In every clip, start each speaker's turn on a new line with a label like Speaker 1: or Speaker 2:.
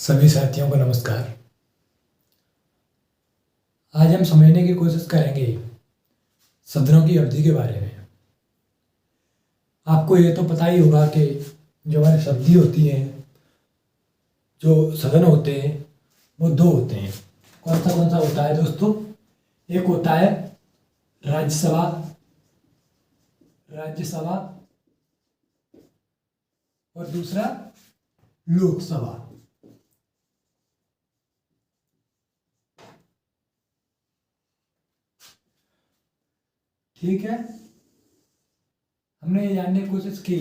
Speaker 1: सभी साथियों को नमस्कार। आज हम समझने की कोशिश करेंगे सदनों की अवधि के बारे में। आपको ये तो पता ही होगा कि जो हमारी सदी होती हैं, जो सदन होते हैं, वो दो होते हैं। कौन सा होता है दोस्तों? एक होता है राज्यसभा राज्यसभा और दूसरा लोकसभा। ठीक है, हमने ये जानने की कोशिश की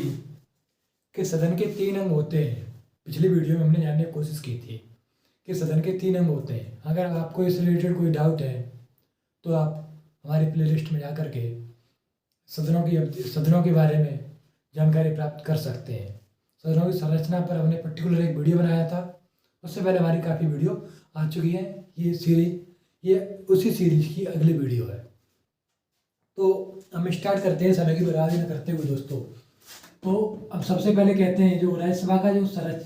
Speaker 1: कि सदन के तीन अंग होते हैं। पिछली वीडियो में हमने जानने की कोशिश की थी कि सदन के तीन अंग होते हैं। अगर आपको इस रिलेटेड कोई डाउट है तो आप हमारी प्लेलिस्ट में जा कर के सदनों के बारे में जानकारी प्राप्त कर सकते हैं। सदनों की संरचना पर हमने पर्टिकुलर एक वीडियो बनाया था। उससे पहले हमारी काफ़ी वीडियो आ चुकी है। ये उसी सीरीज की अगली वीडियो है। तो हम स्टार्ट करते हैं समय की बर्बादी न करते हुए दोस्तों। तो अब सबसे पहले कहते हैं जो राज्यसभा का जो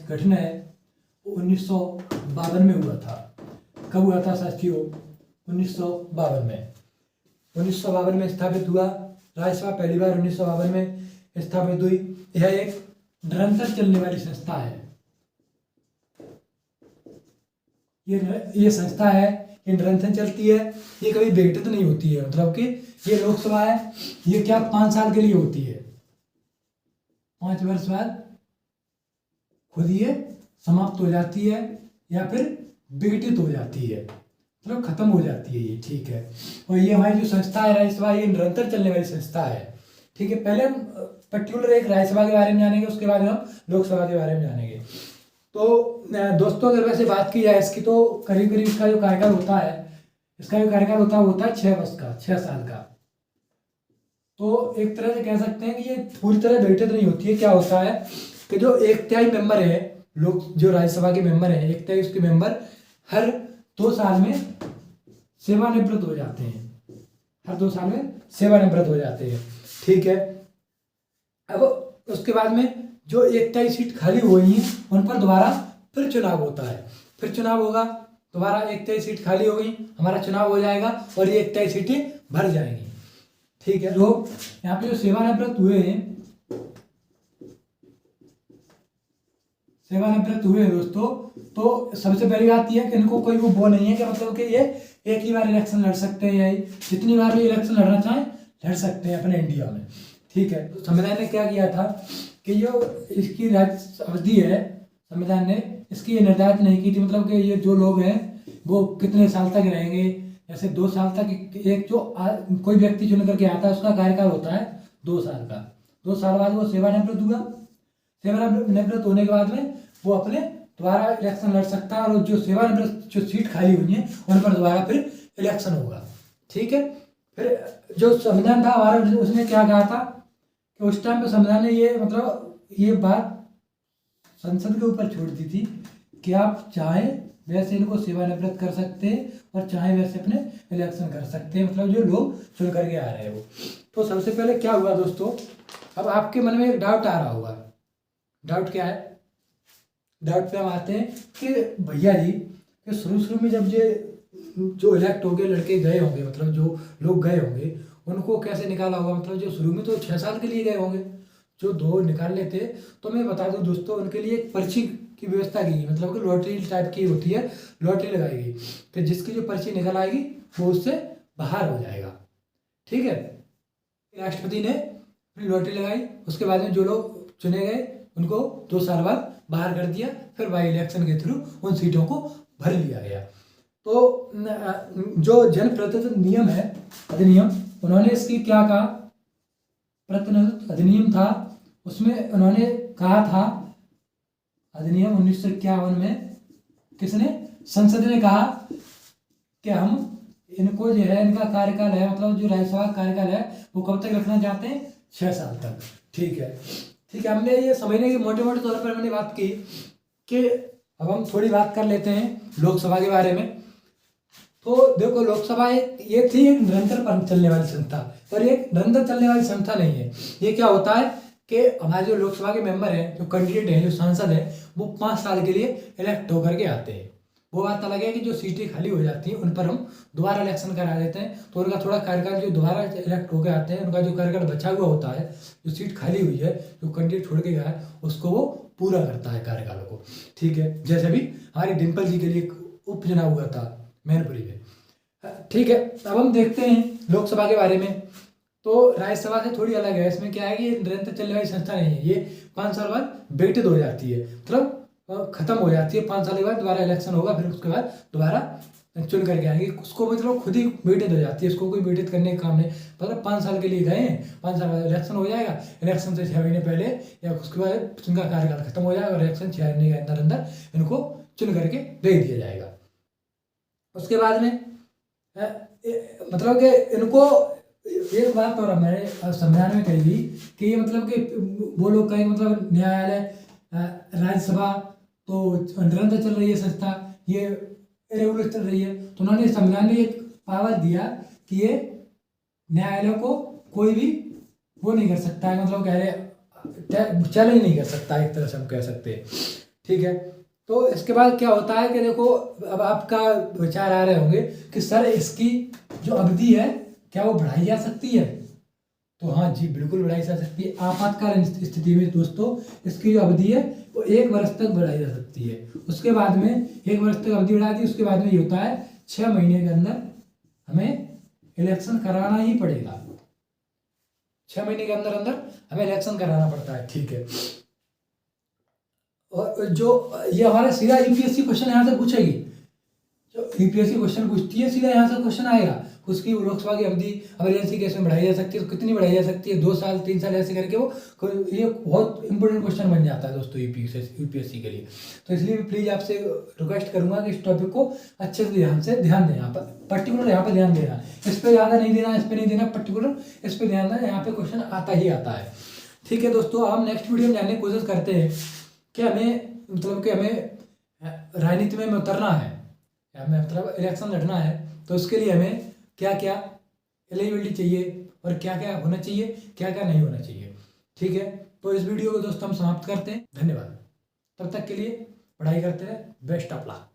Speaker 1: गठन है वो 1952 में हुआ था। कब हुआ था साथियों? 1952 में। 1952 में स्थापित हुआ राज्यसभा। पहली बार 1952 में स्थापित हुई। यह एक निरंतर चलने वाली संस्था है। ये संस्था है, ये निरंतर चलती है, ये कभी विघटित नहीं होती है। मतलब कि ये लोकसभा है, ये क्या 5 साल के लिए होती है। 5 वर्ष बाद खुद ये समाप्त हो जाती है या फिर विघटित हो जाती है, मतलब खत्म हो जाती है ये। ठीक है, और ये हमारी जो संस्था है राज्यसभा, ये निरंतर चलने वाली संस्था है। ठीक है, पहले हम पर्टिकुलर एक राज्यसभा के बारे में जानेंगे, उसके बाद हम लोकसभा के बारे में जानेंगे। तो दोस्तों अगर वैसे बात की जाए इसकी, तो करीब करीब इसका जो कार्यकाल होता है, वो होता है 6 वर्ष का, 6 साल का। तो एक तरह से कह सकते हैं कि ये पूरी तरह विघटित नहीं होती है। क्या होता है कि जो 1/3 मेंबर है, लोग जो राज्यसभा के मेंबर हैं, 1/3 उसके मेंबर हर 2 साल में सेवानिवृत्त हो जाते हैं। हर 2 साल में सेवानिवृत्त हो जाते हैं। ठीक है, अब उसके बाद में जो 1/3 सीट खाली हुई हैं उन पर दोबारा फिर चुनाव होता है। फिर चुनाव होगा, दोबारा 1/3 सीट खाली हो गई, हमारा चुनाव हो जाएगा और ये 1/3 सीटें भर जाएंगी। ठीक है, जो यहाँ पे जो सेवानिवृत्त हुए हैं दोस्तों, तो सबसे पहली बात यह है कि इनको कोई वो नहीं है कि मतलब कि ये एक ही बार इलेक्शन लड़ सकते हैं, या जितनी बार भी इलेक्शन लड़ना चाहें लड़ सकते हैं अपने इंडिया में। ठीक है, तो संविधान ने क्या किया था कि जो इसकी राज्य अवधि है, संविधान ने इसकी ये निर्धारित नहीं की थी, मतलब कि ये जो लोग हैं वो कितने साल तक रहेंगे। जैसे 2 साल तक एक जो कोई व्यक्ति चुन करके आता है उसका कार्यकाल होता है 2 साल का। 2 साल बाद वो सेवानिवृत्त हुआ। सेवानिवृत्त होने के बाद में वो अपने दोबारा इलेक्शन लड़ सकता है, और जो सेवानिवृत्त जो सीट खाली हुई है उन पर दोबारा फिर इलेक्शन होगा। ठीक है, फिर जो संविधान था हमारा, उसने क्या कहा था कि उस टाइम पे संविधान ने ये बात संसद के ऊपर छोड़ दी थी कि आप चाहें वैसे इनको सेवानिवृत्त कर सकते हैं और चाहे वैसे अपने इलेक्शन कर सकते हैं, मतलब जो लोग चुन करके आ रहे हैं वो। तो सबसे पहले क्या हुआ दोस्तों, अब आपके मन में एक डाउट आ रहा होगा। डाउट क्या है? डाउट पे हम आते हैं कि भैया जी कि शुरू में जब ये जो इलेक्ट हो गए लड़के गए होंगे, मतलब जो लोग गए होंगे उनको कैसे निकाला होगा? मतलब जो शुरू में तो 6 साल के लिए गए होंगे, जो 2 निकाल लेते। तो मैं बता दूं दोस्तों, उनके लिए एक पर्ची की व्यवस्था की गई, मतलब कि लॉटरी टाइप की होती है, लॉटरी लगाई गई कि जिसकी जो पर्ची निकल आएगी वो उससे बाहर हो जाएगा। ठीक है, राष्ट्रपति ने अपनी लॉटरी लगाई, उसके बाद में जो लोग चुने गए उनको 2 साल बाद बाहर कर दिया, फिर बाई इलेक्शन के थ्रू उन सीटों को भर लिया गया। तो जो जनप्रतिनिधित्व नियम है, अधिनियम, उन्होंने इसकी क्या कहा? प्रतिनिधित्व अधिनियम था, उसमें उन्होंने कहा था, अधिनियम 1951 में किसने? संसद ने कहा कि हम इनको जो है, इनका कार्यकाल है, मतलब जो राज्यसभा कार्यकाल है वो कब तक रखना चाहते हैं? 6 साल तक। ठीक है, हमने ये समझने की मोटे तौर पर हमने बात की कि अब हम थोड़ी बात कर लेते हैं लोकसभा के बारे में। तो देखो, लोकसभा ये थी एक निरंतर चलने वाली संस्था, पर एक निरंतर चलने वाली संस्था नहीं है। ये क्या होता है कि हमारे जो लोकसभा के मेंबर हैं, जो कैंडिडेट हैं, जो सांसद हैं, वो 5 साल के लिए इलेक्ट होकर के आते हैं। वो बात अलग है कि जो सीटें खाली हो जाती हैं उन पर हम दोबारा इलेक्शन करा देते हैं, तो उनका थोड़ा कार्यकाल, जो दोबारा इलेक्ट होकर आते हैं उनका जो कार्यकाल बचा हुआ होता है, जो सीट खाली हुई है, जो कैंडिडेट छोड़ के गया है, उसको वो पूरा करता है कार्यकाल को। ठीक है, जैसे भी हमारे डिम्पल जी के लिए उपचुनाव हुआ था मैनपुरी में। ठीक है, अब हम देखते हैं लोकसभा के बारे में। तो राज्यसभा से थोड़ी अलग है, इसमें क्या है कि निरंतर चलने वाली संस्था नहीं है, ये 5 साल बाद वेटेड हो जाती है, मतलब खत्म हो जाती है। 5 साल के बाद दोबारा इलेक्शन होगा, फिर उसके बाद दोबारा चुन करके आएंगे उसको, मतलब खुद ही वेटेड हो जाती है, इसको कोई वेटेड करने का काम नहीं। मतलब 5 साल के लिए गए, 5 साल बाद इलेक्शन हो जाएगा, इलेक्शन से 6 महीने पहले या उसके बाद उनका कार्यकाल खत्म हो जाएगा और इलेक्शन 6 महीने के अंदर अंदर इनको चुन करके भेज दिया जाएगा। उसके बाद में मतलब कि इनको एक बात और हमारे संविधान में कही गई कि ये मतलब कि वो लोग कहेंगे, मतलब न्यायालय, राज्यसभा तो निरंतर चल रही है संस्था, ये रेगुलर चल रही है, तो उन्होंने संविधान में एक पावर दिया कि ये न्यायालय को कोई भी वो नहीं कर सकता है, मतलब कह रहे चैलेंज नहीं कर सकता, एक तरह से हम कह सकते हैं। ठीक है, तो इसके बाद क्या होता है कि देखो, अब आपका विचार आ रहे होंगे कि सर इसकी जो अवधि है क्या वो बढ़ाई जा सकती है? तो हाँ जी, बिल्कुल बढ़ाई जा सकती है। आपातकालीन स्थिति में दोस्तों इसकी जो अवधि है वो 1 वर्ष तक बढ़ाई जा सकती है। उसके बाद में 1 वर्ष तक अवधि बढ़ा दी, उसके बाद में ये होता है 6 महीने के अंदर हमें इलेक्शन कराना ही पड़ेगा। 6 महीने के अंदर अंदर हमें इलेक्शन कराना पड़ता है। ठीक है, और जो ये हमारा सीधा यूपीएससी क्वेश्चन यहाँ से पूछेगी, जो यूपीएससी क्वेश्चन पूछती है सीधा यहाँ से क्वेश्चन आएगा, उसकी लोकसभा की अवधि इमरजेंसी केस में बढ़ाई जा सकती है, तो कितनी बढ़ाई जा सकती है? 2 साल 3 साल ऐसे करके वो ये बहुत इंपॉर्टेंट क्वेश्चन बन जाता है दोस्तों यूपीएससी के लिए। तो इसलिए प्लीज़ आपसे रिक्वेस्ट करूंगा कि इस टॉपिक को अच्छे से ध्यान दें, यहाँ पर पर्टिकुलर यहाँ पर ध्यान देना, इस पर ज़्यादा नहीं देना, इस पर नहीं देना, पर्टिकुलर इस पर ध्यान देना, यहाँ पे क्वेश्चन आता ही आता है। ठीक है दोस्तों, हम नेक्स्ट वीडियो में जानने की कोशिश करते हैं कि हमें मतलब कि हमें राजनीति में उतरना है, हमें मतलब इलेक्शन लड़ना है, तो उसके लिए हमें क्या क्या एलिजिबिलिटी चाहिए और क्या क्या होना चाहिए, क्या क्या नहीं होना चाहिए। ठीक है, तो इस वीडियो को दोस्तों हम समाप्त करते हैं। धन्यवाद। तब तक के लिए पढ़ाई करते रहे। Best of luck.